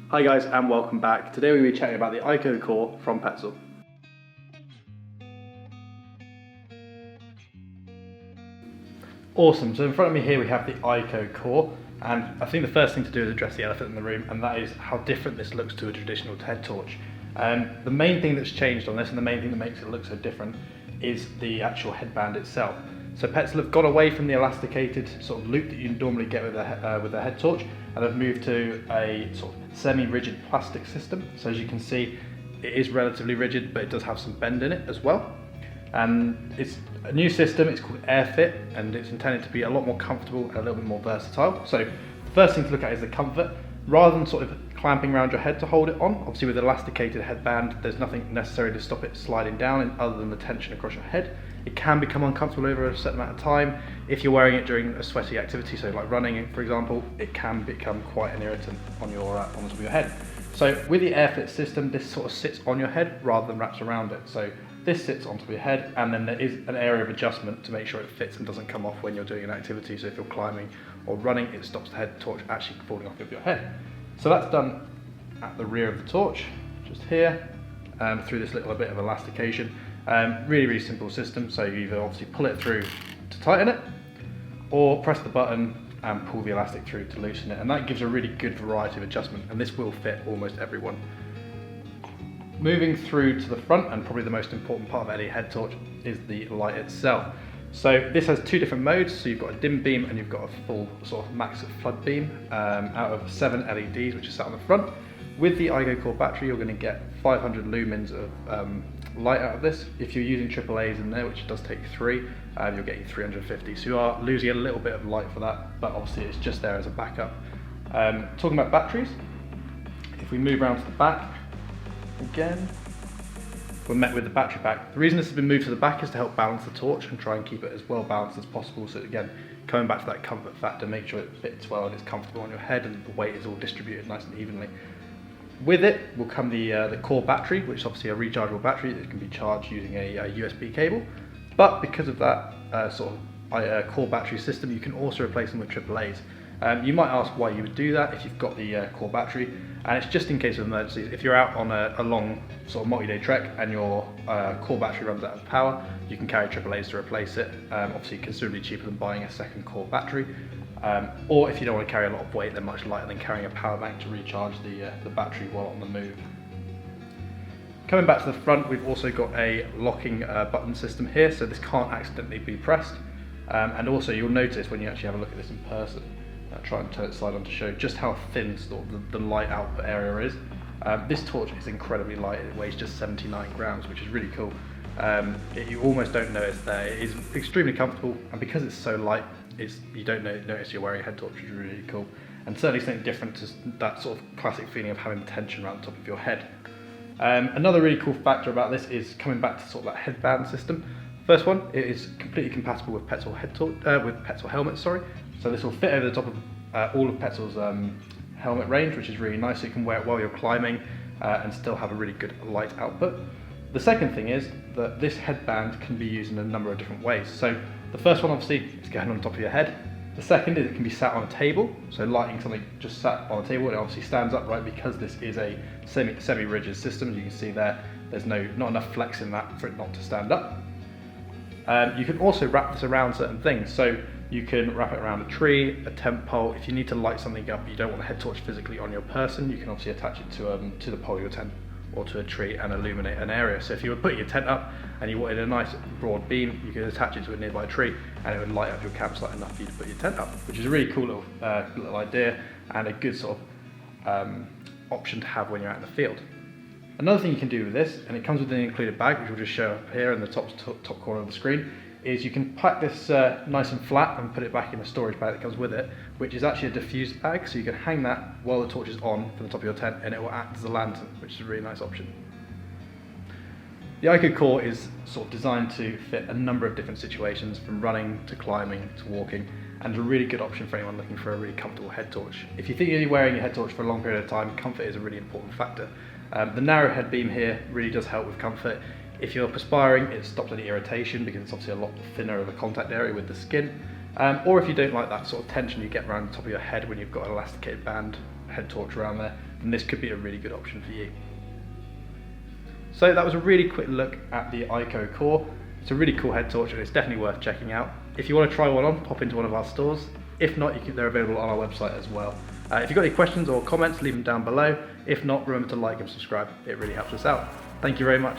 Hi guys and welcome back. Today we're going to be chatting about the Iko Core from Petzl. Awesome, so in front of me here we have the Iko Core, and I think the first thing to do is address the elephant in the room, and that is how different this looks to a traditional head torch. The main thing that's changed on this, and the main thing that makes it look so different, is the actual headband itself. So Petzl have got away from the elasticated sort of loop that you normally get with a head torch, and have moved to a sort of semi-rigid plastic system. So as you can see, it is relatively rigid, but it does have some bend in it as well. And it's a new system, it's called AirFit, and it's intended to be a lot more comfortable and a little bit more versatile. So the first thing to look at is the comfort. Rather than sort of clamping around your head to hold it on, obviously with an elasticated headband, there's nothing necessary to stop it sliding down other than the tension across your head. It can become uncomfortable over a certain amount of time. If you're wearing it during a sweaty activity, so like running for example, it can become quite an irritant on your on the top of your head. So with the AirFit system, this sort of sits on your head rather than wraps around it. So this sits on top of your head, and then there is an area of adjustment to make sure it fits and doesn't come off when you're doing an activity. So if you're climbing or running, it stops the head torch actually falling off of your head. So that's done at the rear of the torch, just here, through this little bit of elastication. Really simple system. So you either obviously pull it through to tighten it, or press the button and pull the elastic through to loosen it, and that gives a really good variety of adjustment, and this will fit almost everyone. Moving through to the front, and probably the most important part of any head torch, is the light itself. So this has two different modes, so you've got a dim beam and you've got a full sort of max flood beam out of 7 LEDs which are sat on the front. With the Iko Core battery you're going to get 500 lumens of light out of this. If you're using AAAs in there, which does take 3, you're getting 350, so you are losing a little bit of light for that, but obviously it's just there as a backup. Talking about batteries, if we move around to the back, again, we're met with the battery pack. The reason this has been moved to the back is to help balance the torch and try and keep it as well balanced as possible. So again, coming back to that comfort factor, make sure it fits well and it's comfortable on your head and the weight is all distributed nice and evenly. With it will come the core battery, which is obviously a rechargeable battery that can be charged using a USB cable. But because of that core battery system, you can also replace them with AAAs. You might ask why you would do that if you've got the core battery, and it's just in case of emergencies. If you're out on a long sort of multi-day trek and your core battery runs out of power, you can carry AAAs to replace it, obviously considerably cheaper than buying a second core battery. Or if you don't want to carry a lot of weight, they're much lighter than carrying a power bank to recharge the battery while on the move. Coming back to the front, we've also got a locking button system here, so this can't accidentally be pressed. And also you'll notice when you actually have a look at this in person, try and turn it side on to show just how thin sort of the light output area is. This torch is incredibly light, it weighs just 79 grams, which is really cool. You almost don't know it's there. It is extremely comfortable, and because it's so light, you don't notice you're wearing a head torch, which is really cool. And certainly something different to that sort of classic feeling of having the tension around the top of your head. Another really cool factor about this is coming back to sort of that headband system. First one, it is completely compatible with Petzl Petzl helmets, sorry. So this will fit over the top of all of Petzl's helmet range, which is really nice. So you can wear it while you're climbing and still have a really good light output. The second thing is that this headband can be used in a number of different ways. So the first one obviously is going on top of your head. The second is it can be sat on a table, so lighting something just sat on a table, it obviously stands upright because this is a semi-rigid system. As you can see there, there's not enough flex in that for it not to stand up. You can also wrap this around certain things, so you can wrap it around a tree, a tent pole. If you need to light something up, you don't want the head torch physically on your person, you can obviously attach it to the pole of your tent or to a tree and illuminate an area. So if you were putting your tent up and you wanted a nice broad beam, you could attach it to a nearby tree and it would light up your campsite enough for you to put your tent up, which is a really cool little idea and a good sort of option to have when you're out in the field. Another thing you can do with this, and it comes with an included bag, which will just show up here in the top corner of the screen, is you can pack this nice and flat and put it back in a storage bag that comes with it, which is actually a diffused bag, so you can hang that while the torch is on from the top of your tent and it will act as a lantern, which is a really nice option. The Iko Core is sort of designed to fit a number of different situations, from running to climbing to walking, and a really good option for anyone looking for a really comfortable head torch. If you think you're wearing your head torch for a long period of time, comfort is a really important factor. The narrow head beam here really does help with comfort. If you're perspiring, it stops any irritation because it's obviously a lot thinner of a contact area with the skin. Or if you don't like that sort of tension you get around the top of your head when you've got an elasticated band head torch around there, then this could be a really good option for you. So that was a really quick look at the Iko Core. It's a really cool head torch and it's definitely worth checking out. If you want to try one on, pop into one of our stores. If not, they're available on our website as well. If you've got any questions or comments, leave them down below. If not, remember to like and subscribe. It really helps us out. Thank you very much.